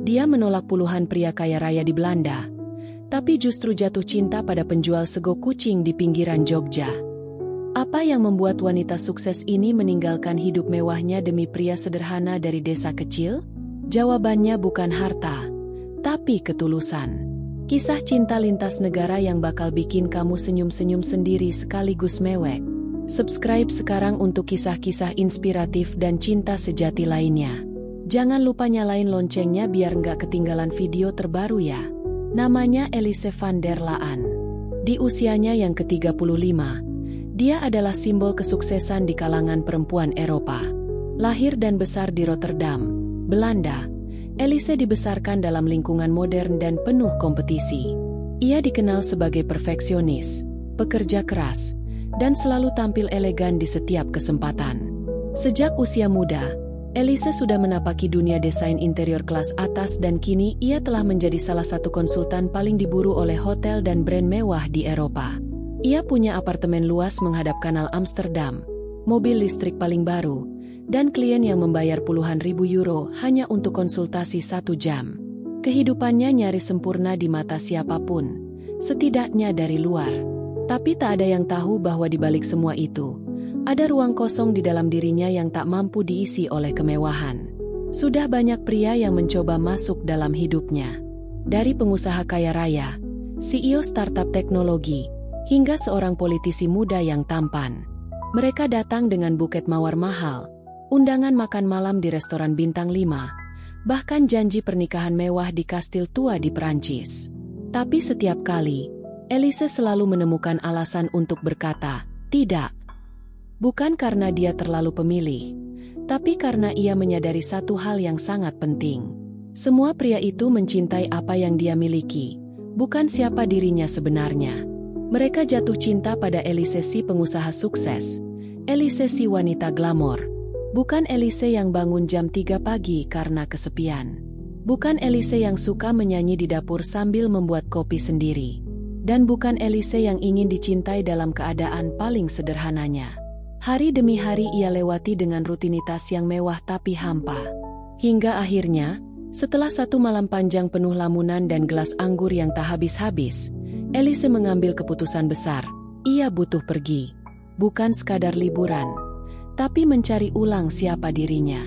Dia menolak puluhan pria kaya raya di Belanda, tapi justru jatuh cinta pada penjual sego kucing di pinggiran Jogja. Apa yang membuat wanita sukses ini meninggalkan hidup mewahnya demi pria sederhana dari desa kecil? Jawabannya bukan harta, tapi ketulusan. Kisah cinta lintas negara yang bakal bikin kamu senyum-senyum sendiri sekaligus mewek. Subscribe sekarang untuk kisah-kisah inspiratif dan cinta sejati lainnya. Jangan lupa nyalain loncengnya biar nggak ketinggalan video terbaru ya. Namanya Elise van der Laan. Di usianya yang ke-35, dia adalah simbol kesuksesan di kalangan perempuan Eropa. Lahir dan besar di Rotterdam, Belanda, Elise dibesarkan dalam lingkungan modern dan penuh kompetisi. Ia dikenal sebagai perfeksionis, pekerja keras, dan selalu tampil elegan di setiap kesempatan. Sejak usia muda, Elise sudah menapaki dunia desain interior kelas atas dan kini ia telah menjadi salah satu konsultan paling diburu oleh hotel dan brand mewah di Eropa. Ia punya apartemen luas menghadap Kanal Amsterdam, mobil listrik paling baru, dan klien yang membayar puluhan ribu euro hanya untuk konsultasi 1 jam. Kehidupannya nyaris sempurna di mata siapapun, setidaknya dari luar. Tapi tak ada yang tahu bahwa di balik semua itu, ada ruang kosong di dalam dirinya yang tak mampu diisi oleh kemewahan. Sudah banyak pria yang mencoba masuk dalam hidupnya. Dari pengusaha kaya raya, CEO startup teknologi, hingga seorang politisi muda yang tampan. Mereka datang dengan buket mawar mahal, undangan makan malam di restoran bintang 5, bahkan janji pernikahan mewah di kastil tua di Perancis. Tapi setiap kali, Elise selalu menemukan alasan untuk berkata, tidak. Bukan karena dia terlalu pemilih, tapi karena ia menyadari satu hal yang sangat penting. Semua pria itu mencintai apa yang dia miliki, bukan siapa dirinya sebenarnya. Mereka jatuh cinta pada Elise si pengusaha sukses, Elise si wanita glamor. Bukan Elise yang bangun jam 3 pagi karena kesepian. Bukan Elise yang suka menyanyi di dapur sambil membuat kopi sendiri. Dan bukan Elise yang ingin dicintai dalam keadaan paling sederhananya. Hari demi hari ia lewati dengan rutinitas yang mewah tapi hampa. Hingga akhirnya, setelah satu malam panjang penuh lamunan dan gelas anggur yang tak habis-habis, Elise mengambil keputusan besar. Ia butuh pergi. Bukan sekadar liburan, tapi mencari ulang siapa dirinya.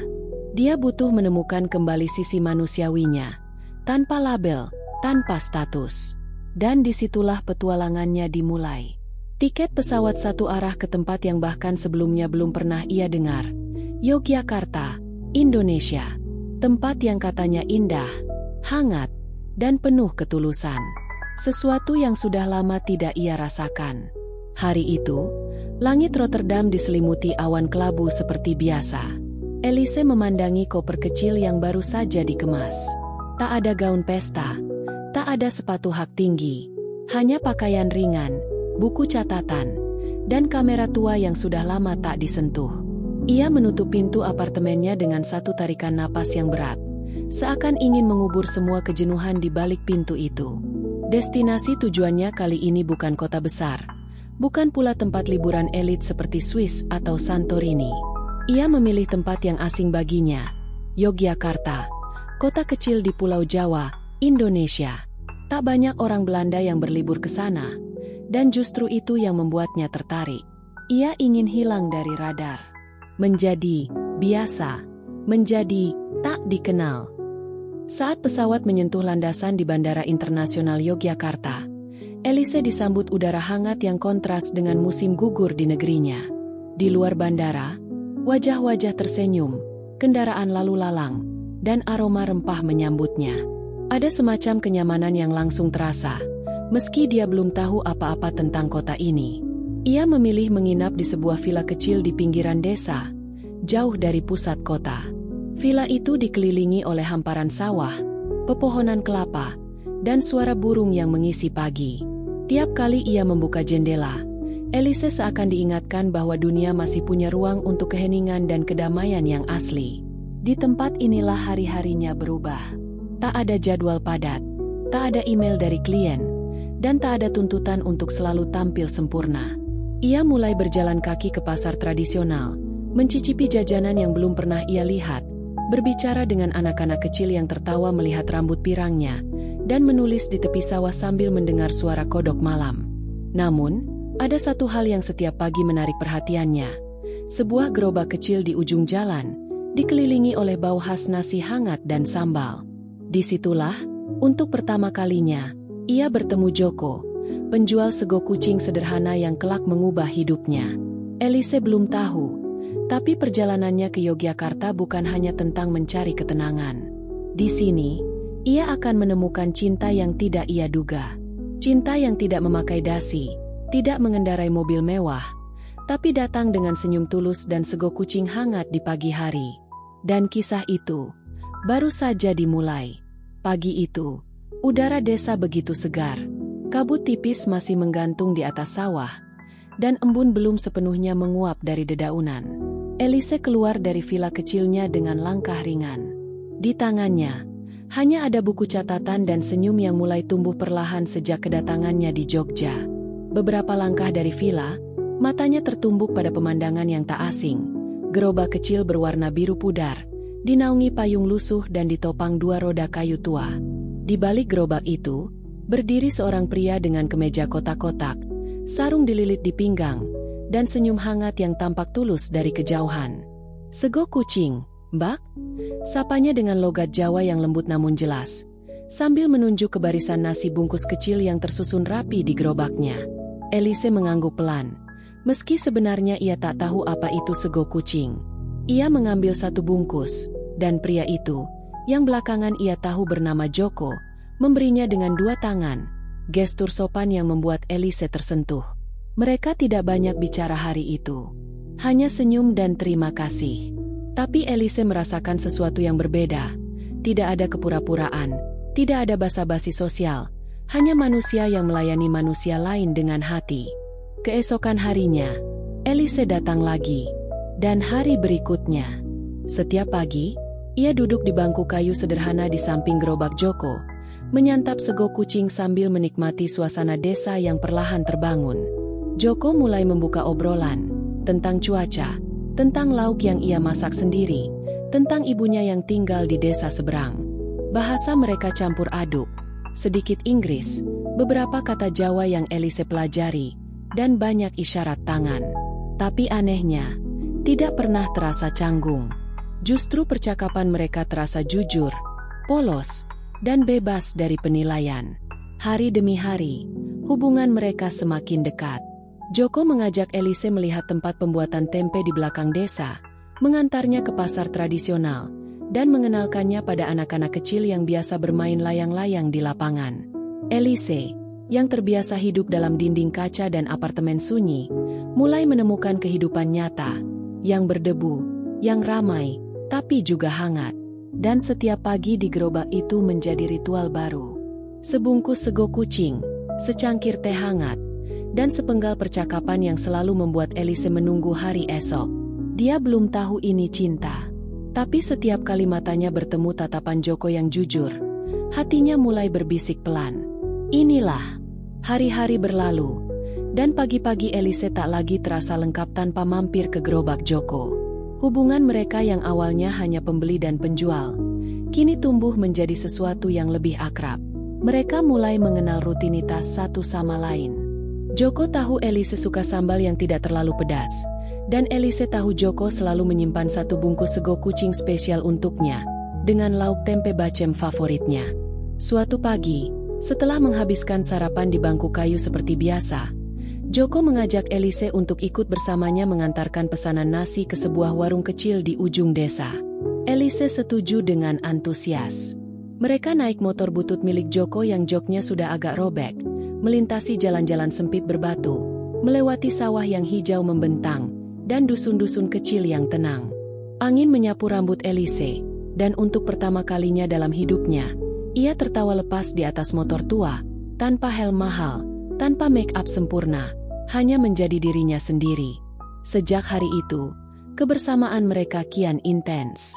Dia butuh menemukan kembali sisi manusiawinya, tanpa label, tanpa status. Dan disitulah petualangannya dimulai. Tiket pesawat satu arah ke tempat yang bahkan sebelumnya belum pernah ia dengar. Yogyakarta, Indonesia. Tempat yang katanya indah, hangat, dan penuh ketulusan. Sesuatu yang sudah lama tidak ia rasakan. Hari itu, langit Rotterdam diselimuti awan kelabu seperti biasa. Elise memandangi koper kecil yang baru saja dikemas. Tak ada gaun pesta, tak ada sepatu hak tinggi, hanya pakaian ringan, buku catatan, dan kamera tua yang sudah lama tak disentuh. Ia menutup pintu apartemennya dengan satu tarikan napas yang berat, seakan ingin mengubur semua kejenuhan di balik pintu itu. Destinasi tujuannya kali ini bukan kota besar, bukan pula tempat liburan elit seperti Swiss atau Santorini. Ia memilih tempat yang asing baginya, Yogyakarta, kota kecil di Pulau Jawa, Indonesia. Tak banyak orang Belanda yang berlibur ke sana, dan justru itu yang membuatnya tertarik. Ia ingin hilang dari radar, menjadi biasa, menjadi tak dikenal. Saat pesawat menyentuh landasan di Bandara Internasional Yogyakarta, Elise disambut udara hangat yang kontras dengan musim gugur di negerinya. Di luar bandara, wajah-wajah tersenyum, kendaraan lalu lalang, dan aroma rempah menyambutnya. Ada semacam kenyamanan yang langsung terasa, meski dia belum tahu apa-apa tentang kota ini. Ia memilih menginap di sebuah villa kecil di pinggiran desa, jauh dari pusat kota. Villa itu dikelilingi oleh hamparan sawah, pepohonan kelapa, dan suara burung yang mengisi pagi. Tiap kali ia membuka jendela, Elise seakan diingatkan bahwa dunia masih punya ruang untuk keheningan dan kedamaian yang asli. Di tempat inilah hari-harinya berubah. Tak ada jadwal padat, tak ada email dari klien, dan tak ada tuntutan untuk selalu tampil sempurna. Ia mulai berjalan kaki ke pasar tradisional, mencicipi jajanan yang belum pernah ia lihat, berbicara dengan anak-anak kecil yang tertawa melihat rambut pirangnya, dan menulis di tepi sawah sambil mendengar suara kodok malam. Namun, ada satu hal yang setiap pagi menarik perhatiannya. Sebuah gerobak kecil di ujung jalan, dikelilingi oleh bau khas nasi hangat dan sambal. Disitulah, untuk pertama kalinya, ia bertemu Joko, penjual sego kucing sederhana yang kelak mengubah hidupnya. Elise belum tahu, tapi perjalanannya ke Yogyakarta bukan hanya tentang mencari ketenangan. Di sini, ia akan menemukan cinta yang tidak ia duga. Cinta yang tidak memakai dasi, tidak mengendarai mobil mewah, tapi datang dengan senyum tulus dan sego kucing hangat di pagi hari. Dan kisah itu baru saja dimulai. Pagi itu, udara desa begitu segar. Kabut tipis masih menggantung di atas sawah, dan embun belum sepenuhnya menguap dari dedaunan. Elise keluar dari villa kecilnya dengan langkah ringan. Di tangannya, hanya ada buku catatan dan senyum yang mulai tumbuh perlahan sejak kedatangannya di Jogja. Beberapa langkah dari villa, matanya tertumbuk pada pemandangan yang tak asing. Gerobak kecil berwarna biru pudar, dinaungi payung lusuh dan ditopang dua roda kayu tua. Di balik gerobak itu, berdiri seorang pria dengan kemeja kotak-kotak, sarung dililit di pinggang, dan senyum hangat yang tampak tulus dari kejauhan. "Sego kucing, Mbak?" Sapanya dengan logat Jawa yang lembut namun jelas, sambil menunjuk ke barisan nasi bungkus kecil yang tersusun rapi di gerobaknya. Elise mengangguk pelan, meski sebenarnya ia tak tahu apa itu sego kucing. Ia mengambil satu bungkus, dan pria itu, yang belakangan ia tahu bernama Joko, memberinya dengan dua tangan, gestur sopan yang membuat Elise tersentuh. Mereka tidak banyak bicara hari itu. Hanya senyum dan terima kasih. Tapi Elise merasakan sesuatu yang berbeda. Tidak ada kepura-puraan, tidak ada basa-basi sosial, hanya manusia yang melayani manusia lain dengan hati. Keesokan harinya, Elise datang lagi. Dan hari berikutnya, setiap pagi, ia duduk di bangku kayu sederhana di samping gerobak Joko, menyantap sego kucing sambil menikmati suasana desa yang perlahan terbangun. Joko mulai membuka obrolan tentang cuaca, tentang lauk yang ia masak sendiri, tentang ibunya yang tinggal di desa seberang. Bahasa mereka campur aduk, sedikit Inggris, beberapa kata Jawa yang Elise pelajari, dan banyak isyarat tangan. Tapi anehnya, tidak pernah terasa canggung. Justru percakapan mereka terasa jujur, polos, dan bebas dari penilaian. Hari demi hari, hubungan mereka semakin dekat. Joko mengajak Elise melihat tempat pembuatan tempe di belakang desa, mengantarnya ke pasar tradisional, dan mengenalkannya pada anak-anak kecil yang biasa bermain layang-layang di lapangan. Elise, yang terbiasa hidup dalam dinding kaca dan apartemen sunyi, mulai menemukan kehidupan nyata, yang berdebu, yang ramai, tapi juga hangat. Dan setiap pagi di gerobak itu menjadi ritual baru. Sebungkus sego kucing, secangkir teh hangat, dan sepenggal percakapan yang selalu membuat Elise menunggu hari esok. Dia belum tahu ini cinta. Tapi setiap kali matanya bertemu tatapan Joko yang jujur, hatinya mulai berbisik pelan. Inilah, hari-hari berlalu, dan pagi-pagi Elise tak lagi terasa lengkap tanpa mampir ke gerobak Joko. Hubungan mereka yang awalnya hanya pembeli dan penjual, kini tumbuh menjadi sesuatu yang lebih akrab. Mereka mulai mengenal rutinitas satu sama lain. Joko tahu Elise suka sambal yang tidak terlalu pedas, dan Elise tahu Joko selalu menyimpan satu bungkus sego kucing spesial untuknya, dengan lauk tempe bacem favoritnya. Suatu pagi, setelah menghabiskan sarapan di bangku kayu seperti biasa, Joko mengajak Elise untuk ikut bersamanya mengantarkan pesanan nasi ke sebuah warung kecil di ujung desa. Elise setuju dengan antusias. Mereka naik motor butut milik Joko yang joknya sudah agak robek, melintasi jalan-jalan sempit berbatu, melewati sawah yang hijau membentang, dan dusun-dusun kecil yang tenang. Angin menyapu rambut Elise, dan untuk pertama kalinya dalam hidupnya, ia tertawa lepas di atas motor tua, tanpa helm mahal, tanpa make-up sempurna, hanya menjadi dirinya sendiri. Sejak hari itu, kebersamaan mereka kian intens.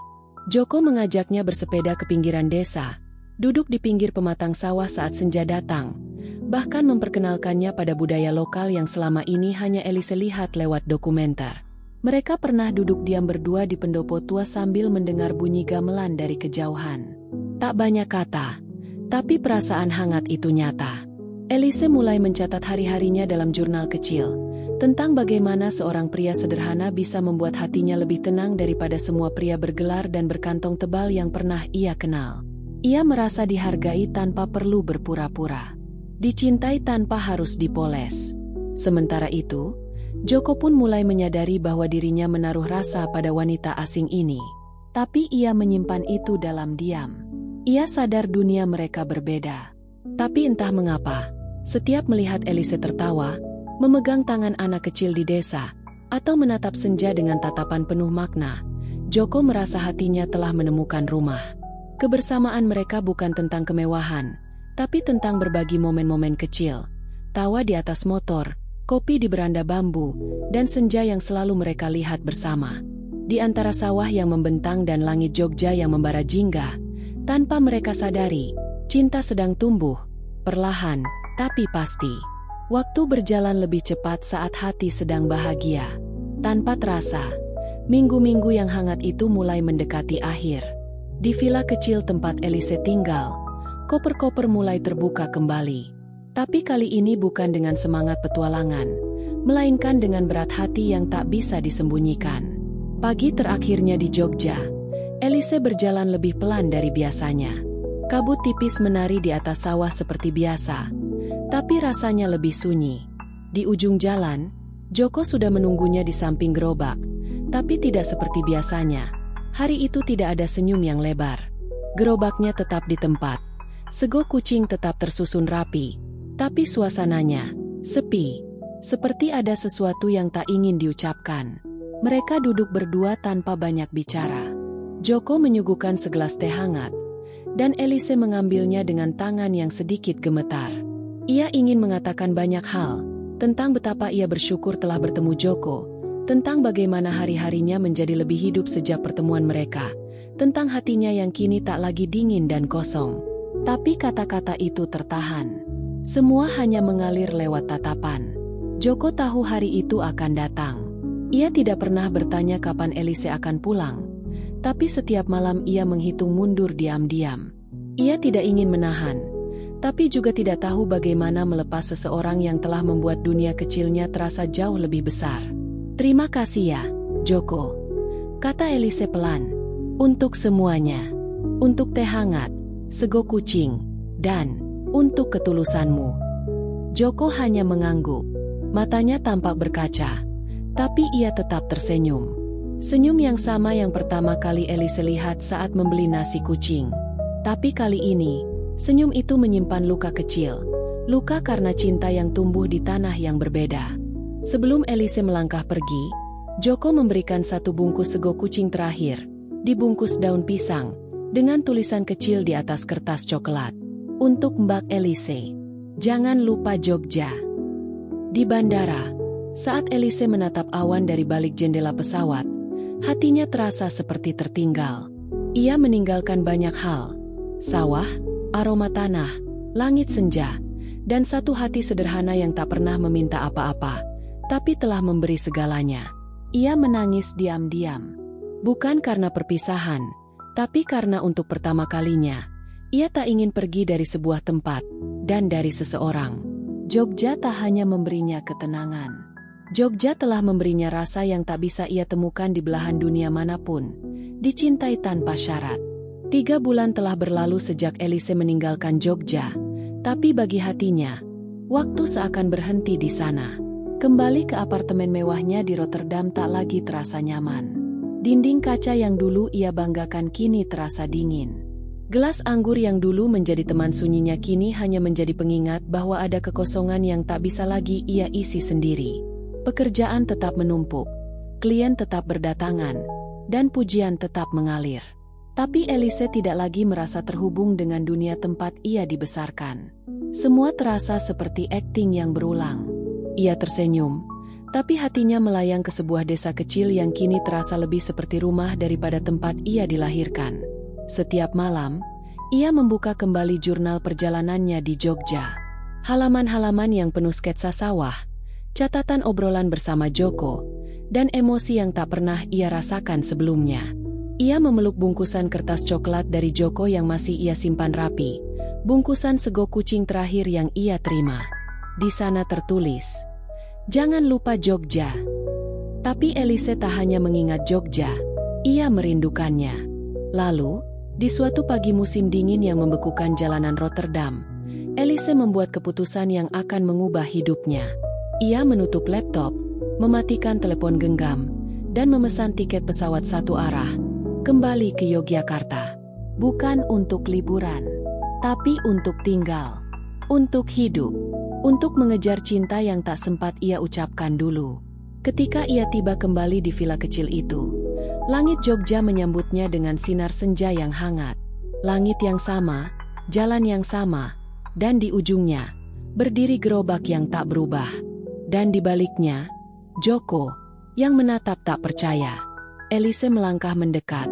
Joko mengajaknya bersepeda ke pinggiran desa, duduk di pinggir pematang sawah saat senja datang, bahkan memperkenalkannya pada budaya lokal yang selama ini hanya Elise lihat lewat dokumenter. Mereka pernah duduk diam berdua di pendopo tua sambil mendengar bunyi gamelan dari kejauhan. Tak banyak kata, tapi perasaan hangat itu nyata. Elise mulai mencatat hari-harinya dalam jurnal kecil, tentang bagaimana seorang pria sederhana bisa membuat hatinya lebih tenang daripada semua pria bergelar dan berkantong tebal yang pernah ia kenal. Ia merasa dihargai tanpa perlu berpura-pura, dicintai tanpa harus dipoles. Sementara itu, Joko pun mulai menyadari bahwa dirinya menaruh rasa pada wanita asing ini. Tapi ia menyimpan itu dalam diam. Ia sadar dunia mereka berbeda. Tapi entah mengapa, setiap melihat Elise tertawa, memegang tangan anak kecil di desa, atau menatap senja dengan tatapan penuh makna, Joko merasa hatinya telah menemukan rumah. Kebersamaan mereka bukan tentang kemewahan, tapi tentang berbagi momen-momen kecil. Tawa di atas motor, kopi di beranda bambu, dan senja yang selalu mereka lihat bersama. Di antara sawah yang membentang dan langit Jogja yang membara jingga, tanpa mereka sadari, cinta sedang tumbuh, perlahan, tapi pasti. Waktu berjalan lebih cepat saat hati sedang bahagia. Tanpa terasa, minggu-minggu yang hangat itu mulai mendekati akhir. Di villa kecil tempat Elise tinggal, koper-koper mulai terbuka kembali. Tapi kali ini bukan dengan semangat petualangan, melainkan dengan berat hati yang tak bisa disembunyikan. Pagi terakhirnya di Jogja, Elise berjalan lebih pelan dari biasanya. Kabut tipis menari di atas sawah seperti biasa, tapi rasanya lebih sunyi. Di ujung jalan, Joko sudah menunggunya di samping gerobak, tapi tidak seperti biasanya. Hari itu tidak ada senyum yang lebar. Gerobaknya tetap di tempat. Sego kucing tetap tersusun rapi. Tapi suasananya sepi, seperti ada sesuatu yang tak ingin diucapkan. Mereka duduk berdua tanpa banyak bicara. Joko menyuguhkan segelas teh hangat, dan Elise mengambilnya dengan tangan yang sedikit gemetar. Ia ingin mengatakan banyak hal, tentang betapa ia bersyukur telah bertemu Joko, tentang bagaimana hari-harinya menjadi lebih hidup sejak pertemuan mereka, tentang hatinya yang kini tak lagi dingin dan kosong. Tapi kata-kata itu tertahan. Semua hanya mengalir lewat tatapan. Joko tahu hari itu akan datang. Ia tidak pernah bertanya kapan Elise akan pulang. Tapi setiap malam ia menghitung mundur diam-diam. Ia tidak ingin menahan, tapi juga tidak tahu bagaimana melepas seseorang yang telah membuat dunia kecilnya terasa jauh lebih besar. Terima kasih ya, Joko, kata Elise pelan. Untuk semuanya. Untuk teh hangat, sego kucing, dan untuk ketulusanmu. Joko hanya mengangguk. Matanya tampak berkaca, tapi ia tetap tersenyum. Senyum yang sama yang pertama kali Elise lihat saat membeli nasi kucing. Tapi kali ini, senyum itu menyimpan luka kecil. Luka karena cinta yang tumbuh di tanah yang berbeda. Sebelum Elise melangkah pergi, Joko memberikan satu bungkus sego kucing terakhir, dibungkus daun pisang, dengan tulisan kecil di atas kertas coklat. Untuk Mbak Elise, jangan lupa Jogja. Di bandara, saat Elise menatap awan dari balik jendela pesawat, hatinya terasa seperti tertinggal. Ia meninggalkan banyak hal, sawah, aroma tanah, langit senja, dan satu hati sederhana yang tak pernah meminta apa-apa, tapi telah memberi segalanya. Ia menangis diam-diam. Bukan karena perpisahan, tapi karena untuk pertama kalinya, ia tak ingin pergi dari sebuah tempat, dan dari seseorang. Jogja tak hanya memberinya ketenangan. Jogja telah memberinya rasa yang tak bisa ia temukan di belahan dunia manapun. Dicintai tanpa syarat. 3 bulan telah berlalu sejak Elise meninggalkan Jogja. Tapi bagi hatinya, waktu seakan berhenti di sana. Kembali ke apartemen mewahnya di Rotterdam tak lagi terasa nyaman. Dinding kaca yang dulu ia banggakan kini terasa dingin. Gelas anggur yang dulu menjadi teman sunyinya kini hanya menjadi pengingat bahwa ada kekosongan yang tak bisa lagi ia isi sendiri. Pekerjaan tetap menumpuk, klien tetap berdatangan, dan pujian tetap mengalir. Tapi Elise tidak lagi merasa terhubung dengan dunia tempat ia dibesarkan. Semua terasa seperti akting yang berulang. Ia tersenyum, tapi hatinya melayang ke sebuah desa kecil yang kini terasa lebih seperti rumah daripada tempat ia dilahirkan. Setiap malam, ia membuka kembali jurnal perjalanannya di Jogja. Halaman-halaman yang penuh sketsa sawah, catatan obrolan bersama Joko, dan emosi yang tak pernah ia rasakan sebelumnya. Ia memeluk bungkusan kertas coklat dari Joko yang masih ia simpan rapi, bungkusan sego kucing terakhir yang ia terima. Di sana tertulis, "Jangan lupa Jogja." Tapi Elise tak hanya mengingat Jogja, ia merindukannya. Lalu, di suatu pagi musim dingin yang membekukan jalanan Rotterdam, Elise membuat keputusan yang akan mengubah hidupnya. Ia menutup laptop, mematikan telepon genggam, dan memesan tiket pesawat satu arah, kembali ke Yogyakarta. Bukan untuk liburan, tapi untuk tinggal, untuk hidup, untuk mengejar cinta yang tak sempat ia ucapkan dulu. Ketika ia tiba kembali di villa kecil itu, langit Jogja menyambutnya dengan sinar senja yang hangat. Langit yang sama, jalan yang sama, dan di ujungnya, berdiri gerobak yang tak berubah. Dan di baliknya, Joko, yang menatap tak percaya. Elise melangkah mendekat,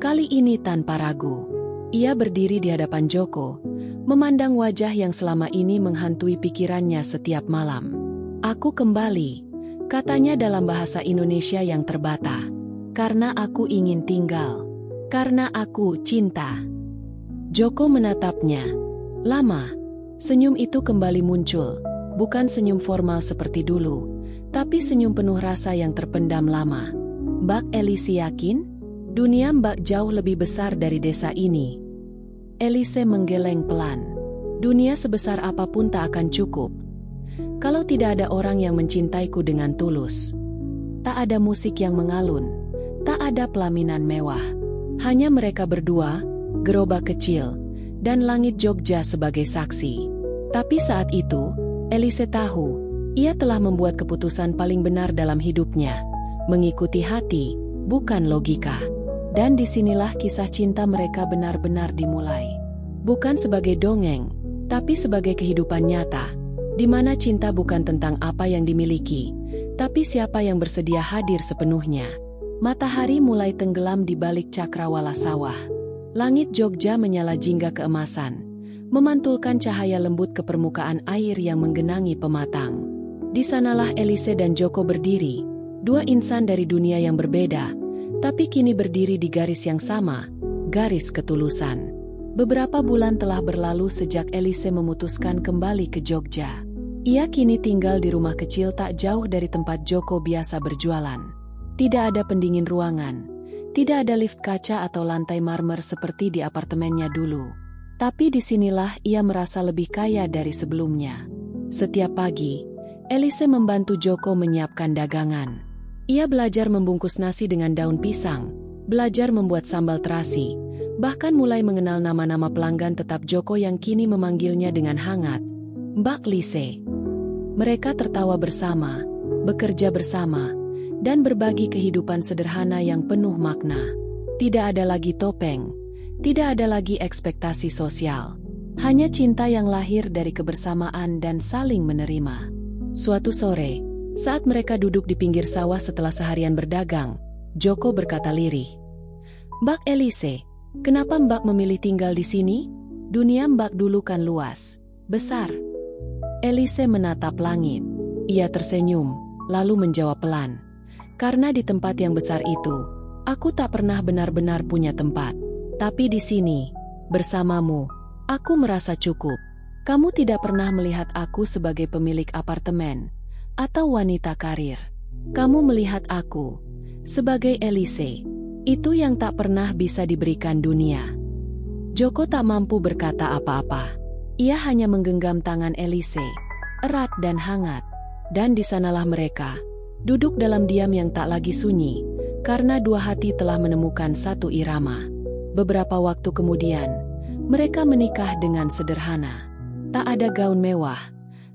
kali ini tanpa ragu. Ia berdiri di hadapan Joko, memandang wajah yang selama ini menghantui pikirannya setiap malam. "Aku kembali," katanya dalam bahasa Indonesia yang terbata. "Karena aku ingin tinggal. Karena aku cinta." Joko menatapnya. Lama. Senyum itu kembali muncul. Bukan senyum formal seperti dulu, tapi senyum penuh rasa yang terpendam lama. "Mbak Elise yakin? Dunia Mbak jauh lebih besar dari desa ini." Elise menggeleng pelan. "Dunia sebesar apapun tak akan cukup kalau tidak ada orang yang mencintaiku dengan tulus. Tak ada musik yang mengalun, tak ada pelaminan mewah. Hanya mereka berdua, gerobak kecil, dan langit Jogja sebagai saksi." Tapi saat itu, Elise tahu, ia telah membuat keputusan paling benar dalam hidupnya. Mengikuti hati, bukan logika. Dan disinilah kisah cinta mereka benar-benar dimulai. Bukan sebagai dongeng, tapi sebagai kehidupan nyata, di mana cinta bukan tentang apa yang dimiliki, tapi siapa yang bersedia hadir sepenuhnya. Matahari mulai tenggelam di balik cakrawala sawah. Langit Jogja menyala jingga keemasan, memantulkan cahaya lembut ke permukaan air yang menggenangi pematang. Di sanalah Elise dan Joko berdiri, dua insan dari dunia yang berbeda, tapi kini berdiri di garis yang sama, garis ketulusan. Beberapa bulan telah berlalu sejak Elise memutuskan kembali ke Jogja. Ia kini tinggal di rumah kecil tak jauh dari tempat Joko biasa berjualan. Tidak ada pendingin ruangan, tidak ada lift kaca atau lantai marmer seperti di apartemennya dulu. Tapi disinilah ia merasa lebih kaya dari sebelumnya. Setiap pagi, Elise membantu Joko menyiapkan dagangan. Ia belajar membungkus nasi dengan daun pisang, belajar membuat sambal terasi, bahkan mulai mengenal nama-nama pelanggan tetap Joko yang kini memanggilnya dengan hangat, "Mbak Lise." Mereka tertawa bersama, bekerja bersama, dan berbagi kehidupan sederhana yang penuh makna. Tidak ada lagi topeng, tidak ada lagi ekspektasi sosial. Hanya cinta yang lahir dari kebersamaan dan saling menerima. Suatu sore, saat mereka duduk di pinggir sawah setelah seharian berdagang, Joko berkata lirih, "Mbak Elise, kenapa Mbak memilih tinggal di sini? Dunia Mbak dulu kan luas, besar." Elise menatap langit. Ia tersenyum, lalu menjawab pelan, "Karena di tempat yang besar itu, aku tak pernah benar-benar punya tempat. Tapi di sini, bersamamu, aku merasa cukup. Kamu tidak pernah melihat aku sebagai pemilik apartemen atau wanita karir. Kamu melihat aku sebagai Elise. Itu yang tak pernah bisa diberikan dunia." Joko tak mampu berkata apa-apa. Ia hanya menggenggam tangan Elise, erat dan hangat. Dan di sanalah mereka, duduk dalam diam yang tak lagi sunyi, karena dua hati telah menemukan satu irama. Beberapa waktu kemudian, mereka menikah dengan sederhana. Tak ada gaun mewah,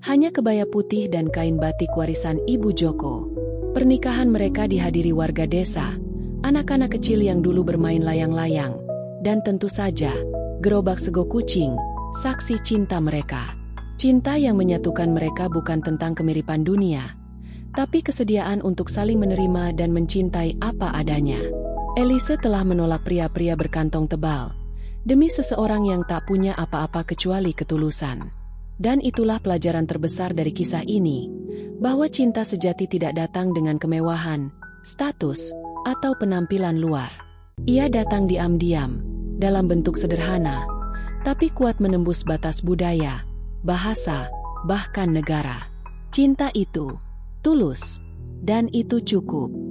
hanya kebaya putih dan kain batik warisan ibu Joko. Pernikahan mereka dihadiri warga desa, anak-anak kecil yang dulu bermain layang-layang, dan tentu saja, gerobak sego kucing, saksi cinta mereka. Cinta yang menyatukan mereka bukan tentang kemiripan dunia, tapi kesediaan untuk saling menerima dan mencintai apa adanya. Elise telah menolak pria-pria berkantong tebal, demi seseorang yang tak punya apa-apa kecuali ketulusan. Dan itulah pelajaran terbesar dari kisah ini, bahwa cinta sejati tidak datang dengan kemewahan, status, atau penampilan luar. Ia datang diam-diam, dalam bentuk sederhana, tapi kuat menembus batas budaya, bahasa, bahkan negara. Cinta itu tulus, dan itu cukup.